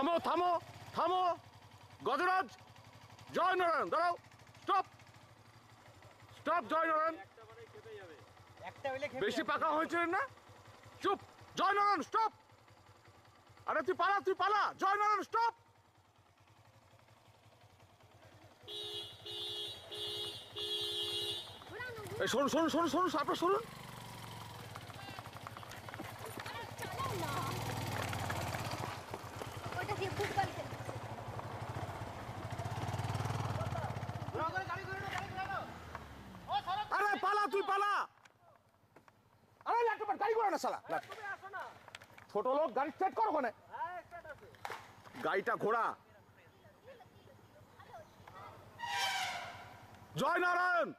থামো থামো থামো, গজরাজ, জয় নারায়ণ, দাঁড়াও, স্টপ স্টপ, জয় নারায়ণ। বেশি পাকা হয়েছে না, চুপ, জয় নারায়ণ, স্টপ। আরে তুই পালা, তুই পালা, জয় নারায়ণ, স্টপ। এই শুনুন শুনুন শুনুন শুনুন, আপনার শুনুন। আরে পালা, তুই পালা। আরে ল্যাপটপ গাড়ি করে না শালা, ছোট লোক, গাড়ি স্টার্ট করো ওখানে। গাড়িটা ঘোড়া। জয় নারায়ণ।